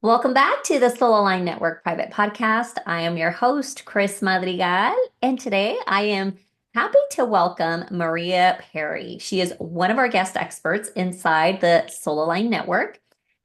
Welcome back to the Soul Line Network Private Podcast. I am your host, Criss Madrigal, and today I am happy to welcome Maria Perry. She is one of our guest experts inside the Soul Line Network,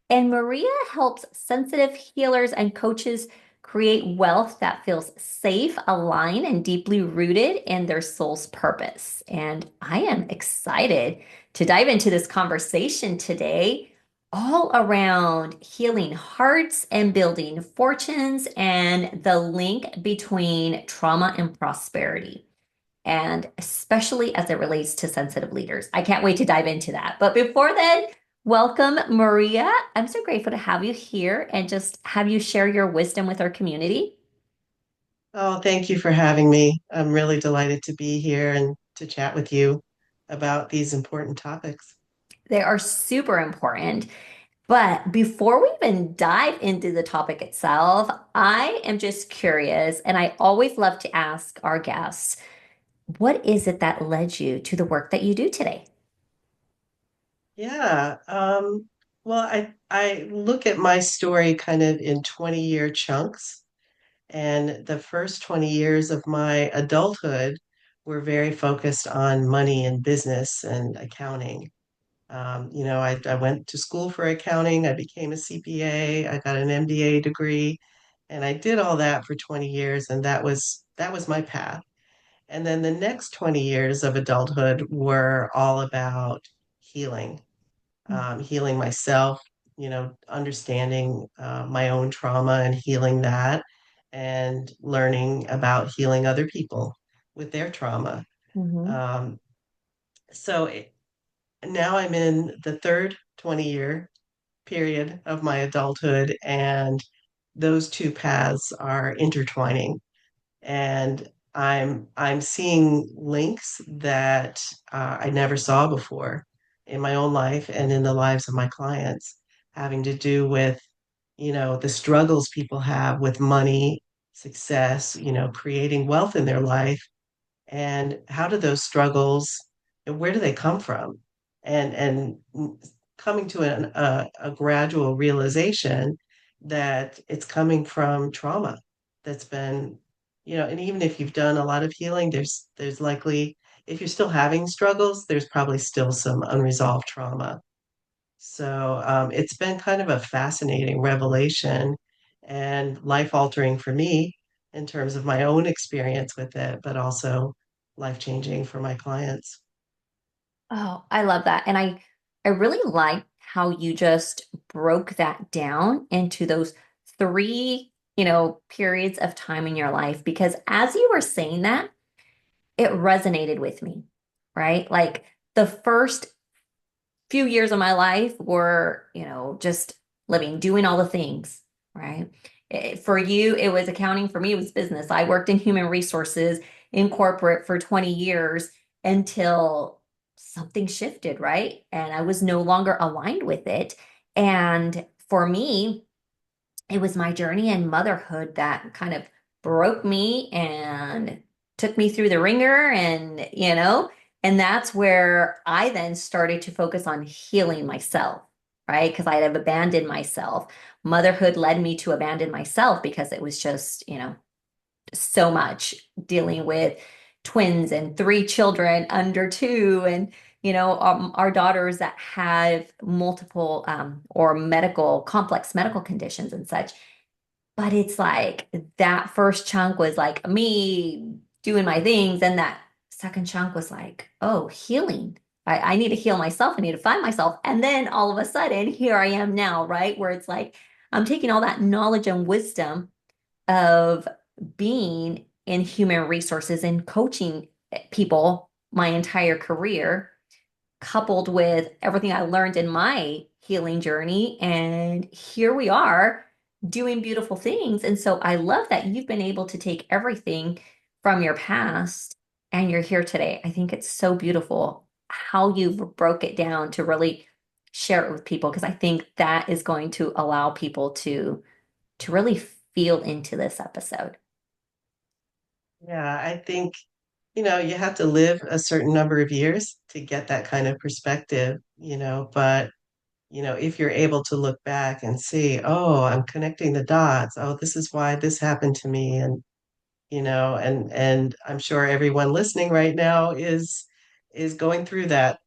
and Maria helps sensitive healers and coaches create wealth that feels safe, aligned, and deeply rooted in their soul's purpose. And I am excited to dive into this conversation today all around healing hearts and building fortunes and the link between trauma and prosperity, and especially as it relates to sensitive leaders. I can't wait to dive into that. But before then, welcome, Maria. I'm so grateful to have you here and just have you share your wisdom with our community. Oh, thank you for having me. I'm really delighted to be here and to chat with you about these important topics. They are super important. But before we even dive into the topic itself, I am just curious, and I always love to ask our guests, what is it that led you to the work that you do today? Yeah. Well, I look at my story kind of in 20-year chunks, and the first 20 years of my adulthood were very focused on money and business and accounting. I went to school for accounting. I became a CPA. I got an MBA degree, and I did all that for 20 years, and that was my path. And then the next 20 years of adulthood were all about healing, healing myself, understanding my own trauma and healing that, and learning about healing other people with their trauma. Mm-hmm. Um, so now I'm in the third 20-year period of my adulthood, and those two paths are intertwining. And I'm seeing links that I never saw before in my own life and in the lives of my clients, having to do with, the struggles people have with money, success, creating wealth in their life, and how do those struggles, and where do they come from? And coming to a gradual realization that it's coming from trauma that's been, and even if you've done a lot of healing, there's likely, if you're still having struggles, there's probably still some unresolved trauma. So it's been kind of a fascinating revelation and life altering for me in terms of my own experience with it, but also life changing for my clients. Oh, I love that. And I really like how you just broke that down into those three, periods of time in your life because as you were saying that, it resonated with me, right? Like the first few years of my life were, just living, doing all the things, right? For you, it was accounting. For me, it was business. I worked in human resources in corporate for 20 years until something shifted, right? And I was no longer aligned with it. And for me, it was my journey in motherhood that kind of broke me and took me through the ringer and that's where I then started to focus on healing myself, right? Because I had abandoned myself. Motherhood led me to abandon myself because it was just, so much dealing with twins and three children under two and our daughters that have multiple or medical complex medical conditions and such, but it's like that first chunk was like me doing my things and that second chunk was like, oh, healing. I need to heal myself. I need to find myself. And then all of a sudden here I am now, right, where it's like I'm taking all that knowledge and wisdom of being in human resources and coaching people my entire career, coupled with everything I learned in my healing journey. And here we are doing beautiful things. And so I love that you've been able to take everything from your past and you're here today. I think it's so beautiful how you've broke it down to really share it with people because I think that is going to allow people to really feel into this episode. Yeah, I think, you have to live a certain number of years to get that kind of perspective, but if you're able to look back and see, oh, I'm connecting the dots. Oh, this is why this happened to me. And I'm sure everyone listening right now is going through that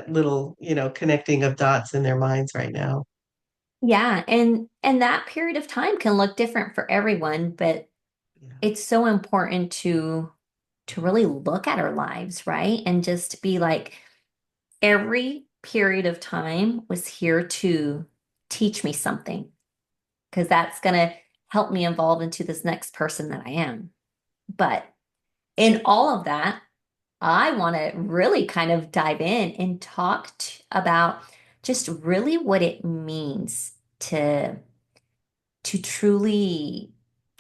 little, connecting of dots in their minds right now. Yeah, and that period of time can look different for everyone, but Yeah. it's so important to really look at our lives, right? And just be like, every period of time was here to teach me something, because that's gonna help me evolve into this next person that I am. But in all of that, I want to really kind of dive in and talk about just really what it means to truly,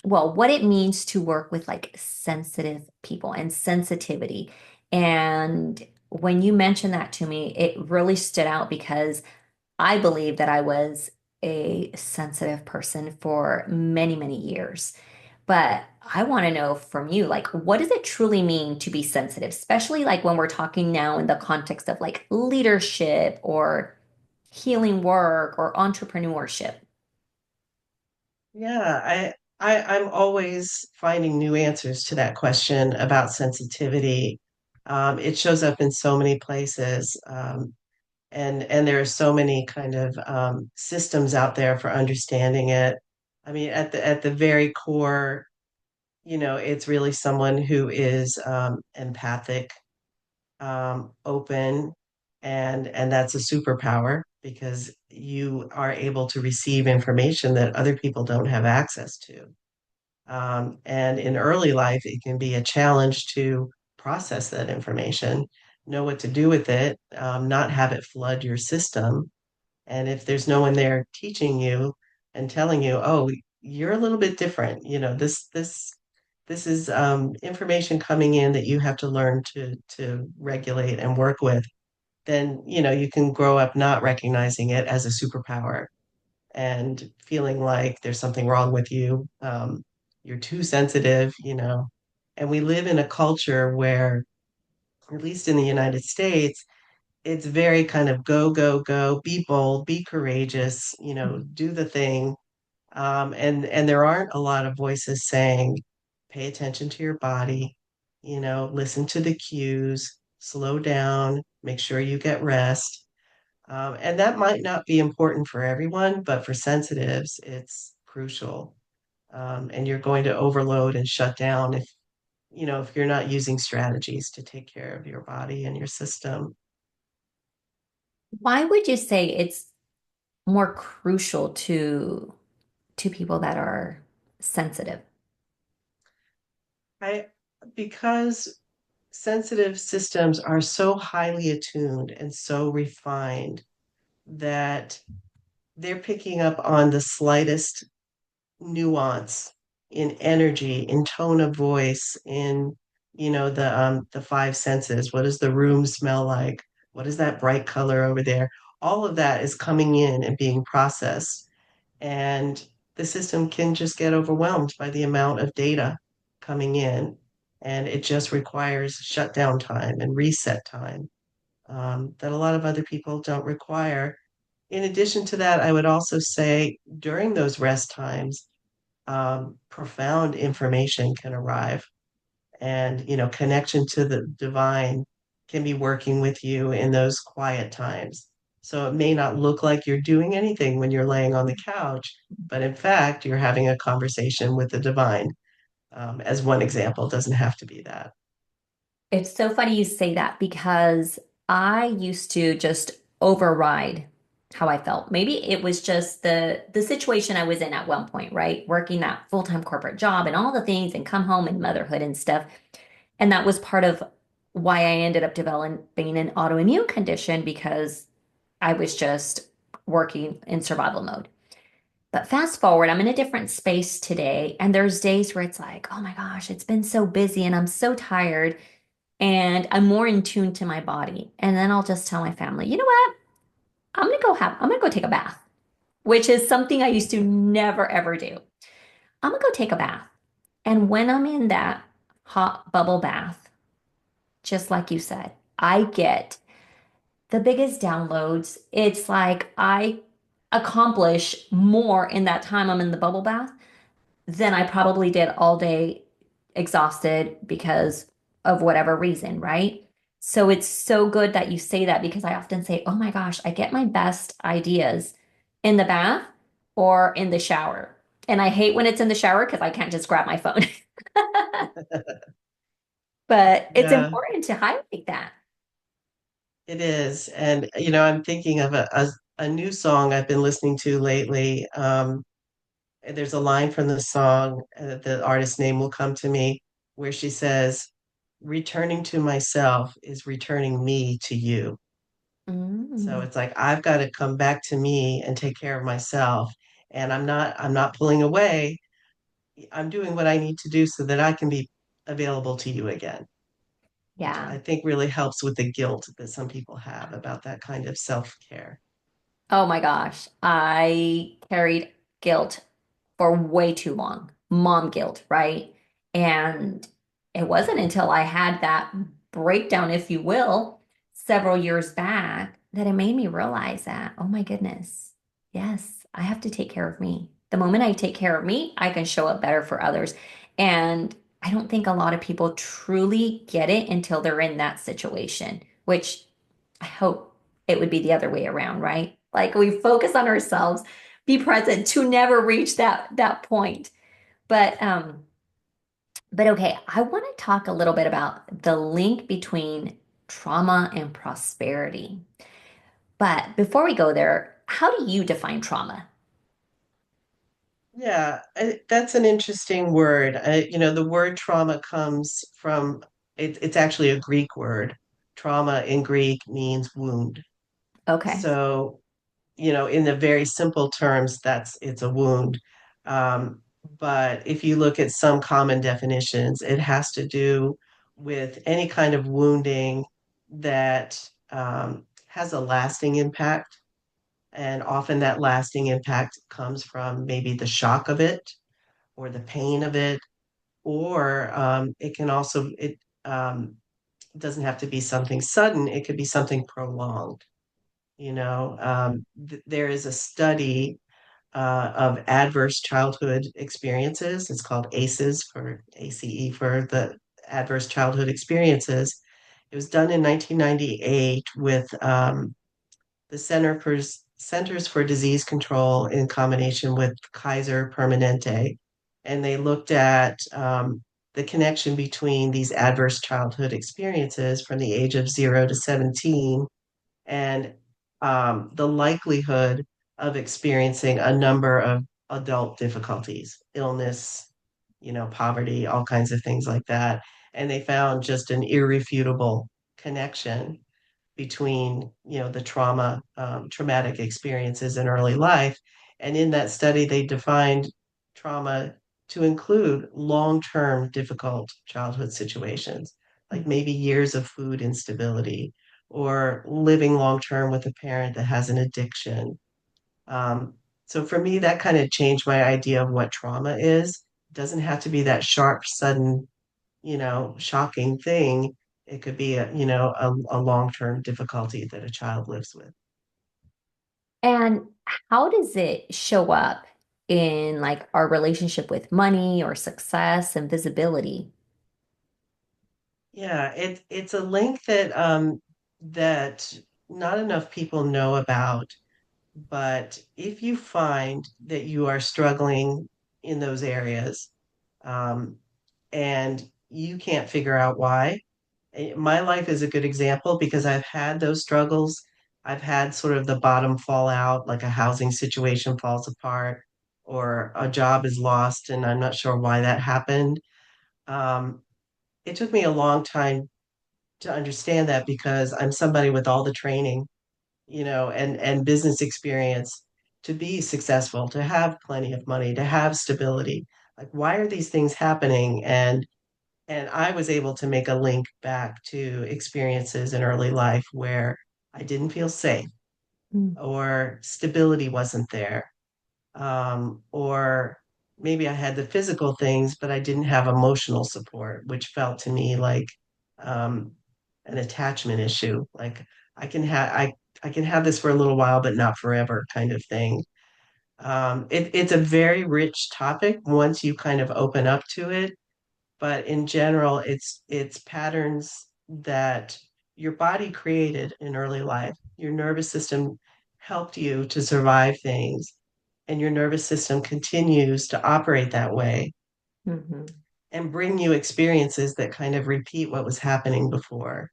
well, what it means to work with like sensitive people and sensitivity. And when you mentioned that to me, it really stood out because I believe that I was a sensitive person for many, many years. But I want to know from you, like, what does it truly mean to be sensitive, especially like when we're talking now in the context of like leadership or healing work or entrepreneurship? Yeah, I'm always finding new answers to that question about sensitivity. It shows up in so many places, and there are so many kind of systems out there for understanding it. I mean, at the very core, it's really someone who is empathic, open, and that's a superpower because you are able to receive information that other people don't have access to. And in early life, it can be a challenge to process that information, know what to do with it, not have it flood your system. And if there's no one there teaching you and telling you, oh, you're a little bit different, this is information coming in that you have to learn to regulate and work with, then you can grow up not recognizing it as a superpower and feeling like there's something wrong with you. You're too sensitive. And we live in a culture where, at least in the United States, it's very kind of go, go, go, be bold, be courageous, do the thing. And there aren't a lot of voices saying, pay attention to your body, listen to the cues, slow down, make sure you get rest. And that might not be important for everyone, but for sensitives, it's crucial. And you're going to overload and shut down if you're not using strategies to take care of your body and your system. Why would you say it's more crucial to people that are sensitive? I because sensitive systems are so highly attuned and so refined that they're picking up on the slightest nuance in energy, in tone of voice, in the five senses. What does the room smell like? What is that bright color over there? All of that is coming in and being processed, and the system can just get overwhelmed by the amount of data coming in, and it just requires shutdown time and reset time that a lot of other people don't require. In addition to that, I would also say during those rest times, profound information can arrive, and connection to the divine can be working with you in those quiet times. So it may not look like you're doing anything when you're laying on the couch, but in fact you're having a conversation with the divine. As one example, doesn't have to be that. It's so funny you say that because I used to just override how I felt. Maybe it was just the situation I was in at one point, right? Working that full-time corporate job and all the things and come home and motherhood and stuff. And that was part of why I ended up developing an autoimmune condition because I was just working in survival mode. But fast forward, I'm in a different space today, and there's days where it's like, oh my gosh, it's been so busy and I'm so tired and I'm more in tune to my body. And then I'll just tell my family, you know what? I'm gonna go take a bath, which is something I used to never ever do. I'm gonna go take a bath. And when I'm in that hot bubble bath, just like you said, I get the biggest downloads. It's like I accomplish more in that time I'm in the bubble bath than I probably did all day exhausted because of whatever reason, right? So it's so good that you say that because I often say, oh my gosh, I get my best ideas in the bath or in the shower. And I hate when it's in the shower because I can't just grab my phone. But it's Yeah, important to highlight that. it is. And, I'm thinking of a new song I've been listening to lately. There's a line from the song, the artist's name will come to me, where she says, returning to myself is returning me to you. So Mm, it's like I've got to come back to me and take care of myself. And I'm not pulling away. I'm doing what I need to do so that I can be available to you again, which yeah. I think really helps with the guilt that some people have about that kind of self-care. Oh my gosh. I carried guilt for way too long. Mom guilt, right? And it wasn't until I had that breakdown, if you will, several years back that it made me realize that, oh my goodness, yes, I have to take care of me. The moment I take care of me, I can show up better for others. And I don't think a lot of people truly get it until they're in that situation, which I hope it would be the other way around, right? Like we focus on ourselves, be present to never reach that point. But but okay, I want to talk a little bit about the link between trauma and prosperity. But before we go there, how do you define trauma? Yeah, that's an interesting word. The word trauma comes from it's actually a Greek word. Trauma in Greek means wound. Okay. So, in the very simple terms, it's a wound. Um, but if you look at some common definitions, it has to do with any kind of wounding that has a lasting impact. And often that lasting impact comes from maybe the shock of it or the pain of it, or it doesn't have to be something sudden, it could be something prolonged. There is a study of adverse childhood experiences. It's called ACEs for ACE for the adverse childhood experiences. It was done in 1998 with the Centers for Disease Control in combination with Kaiser Permanente, and they looked at the connection between these adverse childhood experiences from the age of 0 to 17 and the likelihood of experiencing a number of adult difficulties, illness, poverty, all kinds of things like that. And they found just an irrefutable connection between, the traumatic experiences in early life. And in that study, they defined trauma to include long-term difficult childhood situations, like maybe years of food instability or living long-term with a parent that has an addiction. Um, so for me, that kind of changed my idea of what trauma is. It doesn't have to be that sharp, sudden, shocking thing. It could be a long-term difficulty that a child lives with. And how does it show up in like our relationship with money or success and visibility? Yeah, it's a link that not enough people know about, but if you find that you are struggling in those areas, um, and you can't figure out why, my life is a good example because I've had those struggles. I've had sort of the bottom fall out, like a housing situation falls apart or a job is lost, and I'm not sure why that happened. Um, it took me a long time to understand that because I'm somebody with all the training, and business experience to be successful, to have plenty of money, to have stability. Like, why are these things happening? And I was able to make a link back to experiences in early life where I didn't feel safe Mm. or stability wasn't there. Or maybe I had the physical things, but I didn't have emotional support, which felt to me like um, an attachment issue. Like I can have this for a little while, but not forever, kind of thing. It's a very rich topic once you kind of open up to it, but in general, it's patterns that your body created in early life. Your nervous system helped you to survive things, and your nervous system continues to operate that way Hmm. and bring you experiences that kind of repeat what was happening before.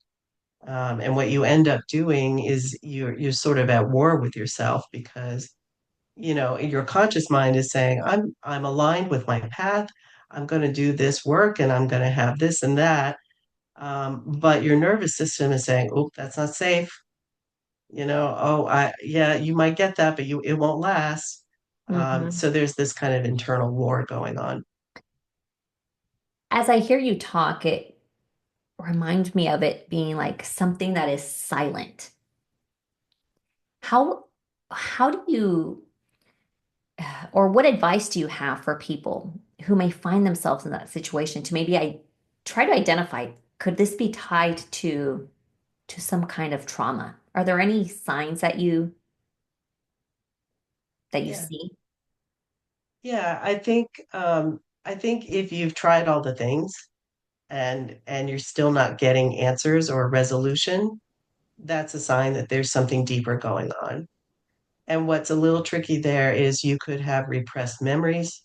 And what you end up doing is you're sort of at war with yourself because your conscious mind is saying, I'm aligned with my path. I'm going to do this work and I'm going to have this and that. But your nervous system is saying, oh, that's not safe. Oh, yeah, you might get that, but it won't last. Hmm. So there's this kind of internal war going on. As I hear you talk, it reminds me of it being like something that is silent. How how do you or what advice do you have for people who may find themselves in that situation to maybe I try to identify, could this be tied to some kind of trauma? Are there any signs that you Yeah. see? Yeah, I think if you've tried all the things and you're still not getting answers or resolution, that's a sign that there's something deeper going on. And what's a little tricky there is you could have repressed memories,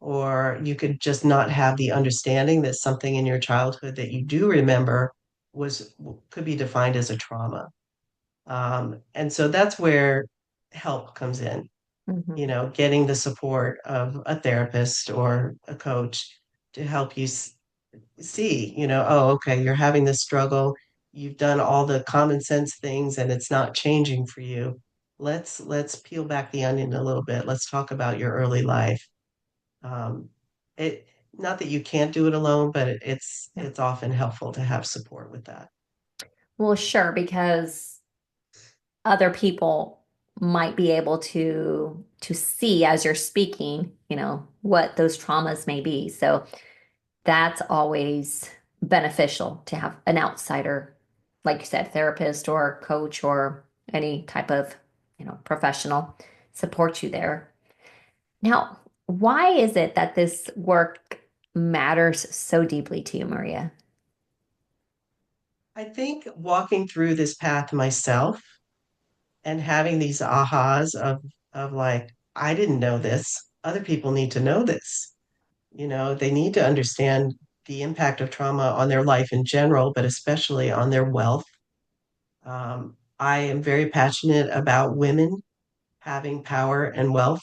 or you could just not have the understanding that something in your childhood that you do remember was could be defined as a trauma. And so that's where help comes in, Hmm. getting the support of a therapist or a coach to help you see, oh, okay, you're having this struggle. You've done all the common sense things and it's not changing for you. Let's peel back the onion a little bit. Let's talk about your early life. Um, it not that you can't do it alone, but Yeah. it's often helpful to have support with that. Well, sure, because other people might be able to see as you're speaking, what those traumas may be. So that's always beneficial to have an outsider, like you said, therapist or coach or any type of, professional support you there. Now, why is it that this work matters so deeply to you, Maria? I think walking through this path myself and having these ahas of like, I didn't know this. Other people need to know this. They need to understand the impact of trauma on their life in general, but especially on their wealth. I am very passionate about women having power and wealth,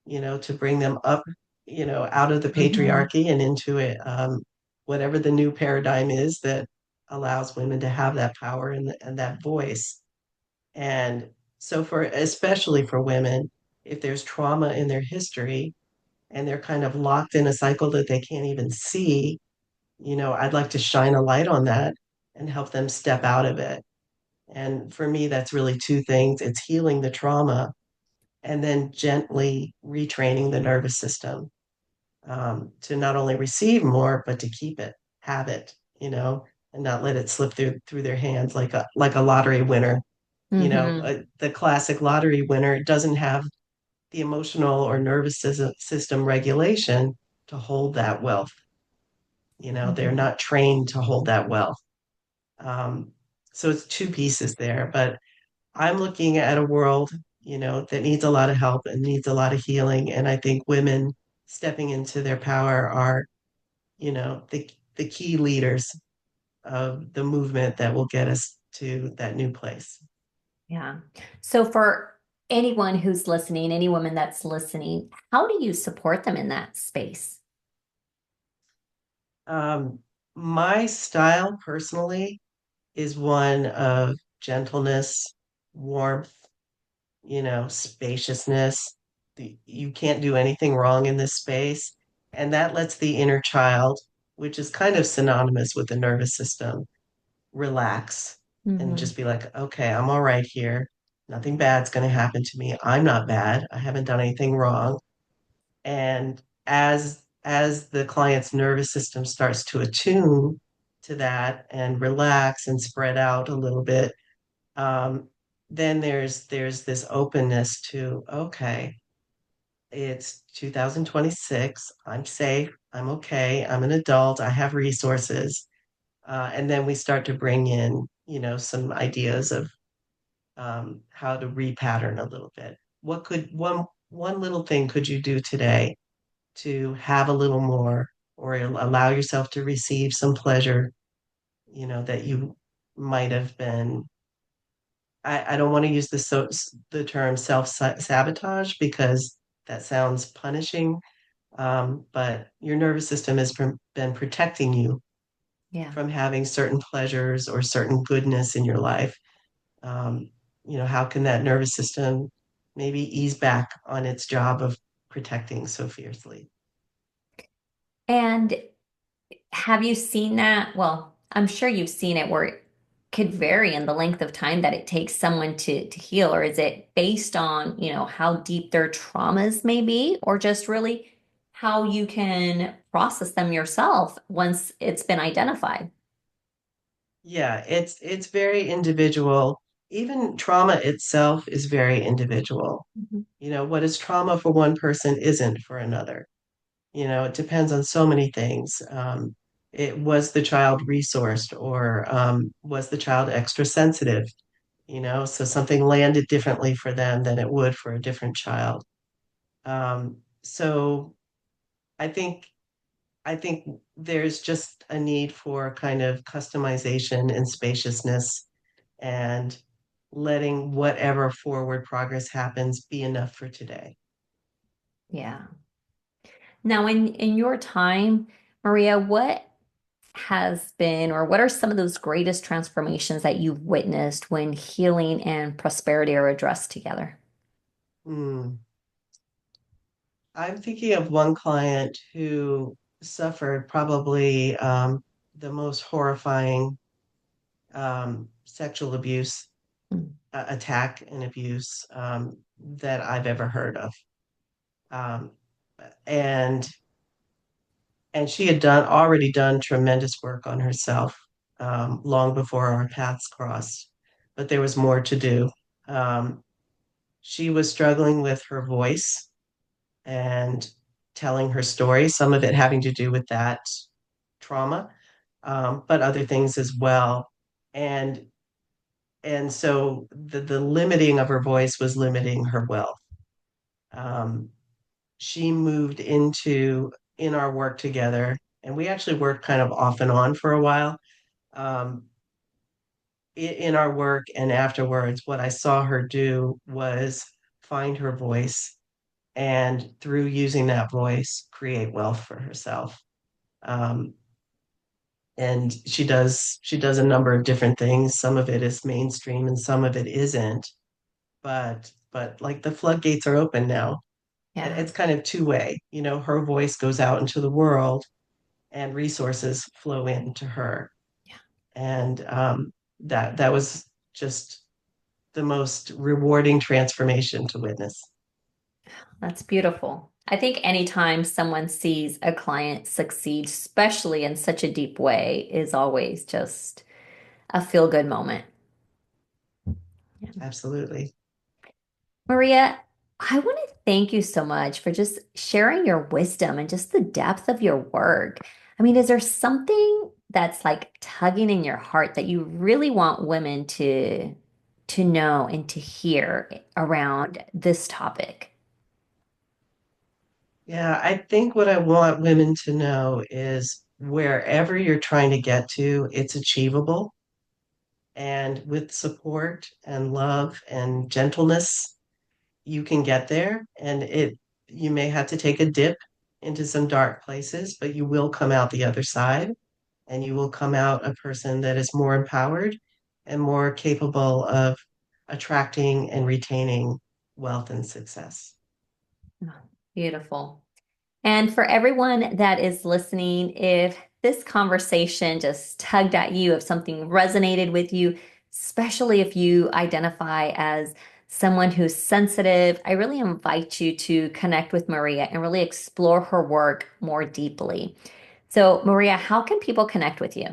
to bring them up, out of the Hmm. patriarchy and into it, whatever the new paradigm is that allows women to have that power and that voice. And so especially for women, if there's trauma in their history and they're kind of locked in a cycle that they can't even see, I'd like to shine a light on that and help them step out of it. And for me, that's really two things. It's healing the trauma and then gently retraining the nervous system, to not only receive more, but to keep it, have it, and not let it slip through their hands like a lottery winner. Hmm. The classic lottery winner doesn't have the emotional or nervous system regulation to hold that wealth. They're Hmm. not trained to hold that wealth. Um, so it's two pieces there, but I'm looking at a world, that needs a lot of help and needs a lot of healing. And I think women stepping into their power are, the key leaders of the movement that will get us to that new place. Yeah. So for anyone who's listening, any woman that's listening, how do you support them in that space? Um, my style personally is one of gentleness, warmth, spaciousness. You can't do anything wrong in this space. And that lets the inner child, which is kind of synonymous with the nervous system, relax and Hmm. just be like, okay, I'm all right here. Nothing bad's going to happen to me. I'm not bad. I haven't done anything wrong. And as the client's nervous system starts to attune to that and relax and spread out a little bit, Um, then there's this openness to, okay, it's 2026. I'm safe. I'm okay. I'm an adult. I have resources. And then we start to bring in, some ideas of how to repattern a little bit. What could one little thing could you do today to have a little more, or allow yourself to receive some pleasure, that you might have been. I don't want to use the term self-sabotage because that sounds punishing, but your nervous system has been protecting you Yeah. from having certain pleasures or certain goodness in your life. Um, how can that nervous system maybe ease back on its job of protecting so fiercely? And have you seen that? Well, I'm sure you've seen it where it could vary in the length of time that it takes someone to heal, or is it based on, how deep their traumas may be, or just really how you can process them yourself once it's been identified? Yeah, it's very individual. Even trauma itself is very individual. Mhm. What is trauma for one person isn't for another. It depends on so many things. It was the child resourced, or was the child extra sensitive? So something landed differently for them than it would for a different child. So I think I think there's just a need for kind of customization and spaciousness, and letting whatever forward progress happens be enough for today. Yeah. Now, in your time, Maria, what has been, or what are some of those greatest transformations that you've witnessed when healing and prosperity are addressed together? Hmm. I'm thinking of one client who suffered probably the most horrifying sexual abuse, Mm. attack and abuse that I've ever heard of. Um, and and she had already done tremendous work on herself long before our paths crossed, but there was more to do. Um, she was struggling with her voice and telling her story, some of it having to do with that trauma, but other things as well. And and so the limiting of her voice was limiting her wealth. Um, she moved in our work together, and we actually worked kind of off and on for a while. Um, in our work and afterwards, what I saw her do was find her voice, and through using that voice, create wealth for herself. Um, and she does a number of different things. Some of it is mainstream and some of it isn't. But like the floodgates are open now. And Yeah. it's kind of two-way. Her voice goes out into the world and resources flow into her. Yeah. And that was just the most rewarding transformation to witness. That's beautiful. I think anytime someone sees a client succeed, especially in such a deep way, is always just a feel-good moment. Yeah. Absolutely. Maria, I want to thank you so much for just sharing your wisdom and just the depth of your work. I mean, is there something that's like tugging in your heart that you really want women to know and to hear around this topic? Yeah, I think what I want women to know is wherever you're trying to get to, it's achievable. And with support and love and gentleness, you can get there. And you may have to take a dip into some dark places, but you will come out the other side, and you will come out a person that is more empowered and more capable of attracting and retaining wealth and success. Oh, beautiful. And for everyone that is listening, if this conversation just tugged at you, if something resonated with you, especially if you identify as someone who's sensitive, I really invite you to connect with Maria and really explore her work more deeply. So, Maria, how can people connect with you?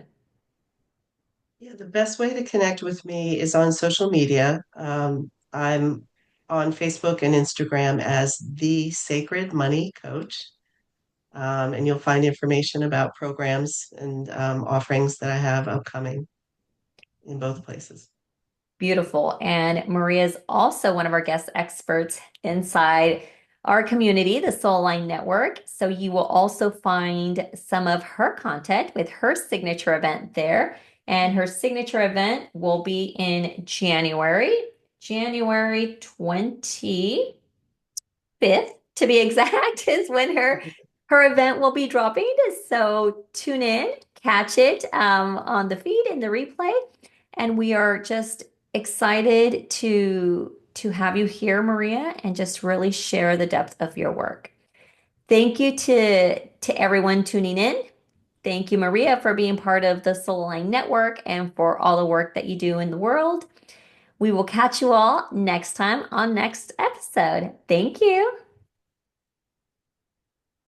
Yeah, the best way to connect with me is on social media. I'm on Facebook and Instagram as the Sacred Money Coach. And you'll find information about programs and offerings that I have upcoming in both places. Beautiful. And Maria is also one of our guest experts inside our community, the Soul Line Network. So you will also find some of her content with her signature event there. And her signature event will be in January, January 20. 5th to be exact is when her event will be dropping. So tune in, catch it on the feed in the replay, and we are just excited to have you here, Maria, and just really share the depth of your work. Thank you to everyone tuning in. Thank you, Maria, for being part of the Soul Line Network and for all the work that you do in the world. We will catch you all next time on next episode. Thank you.